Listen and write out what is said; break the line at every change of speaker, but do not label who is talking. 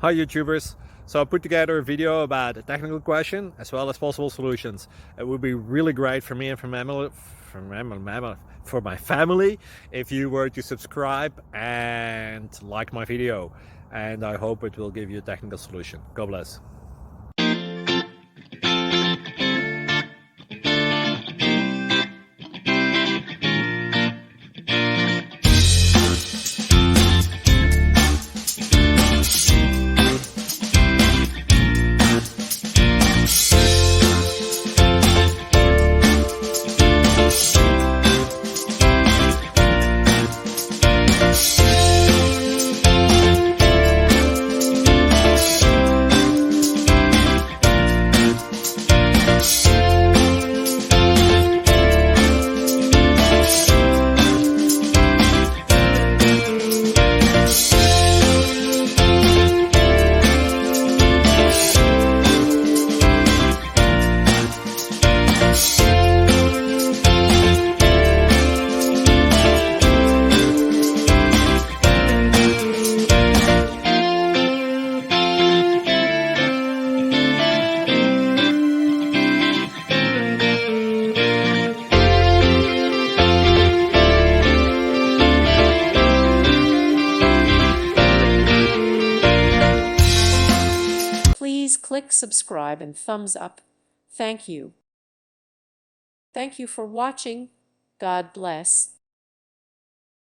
Hi YouTubers! So I put together a video about a technical question as well as possible solutions. It would be really great for me and for my family if you were to subscribe and like my video, and I hope it will give you a technical solution. God bless.
Please click subscribe and thumbs up. Thank you. Thank you for watching. God bless.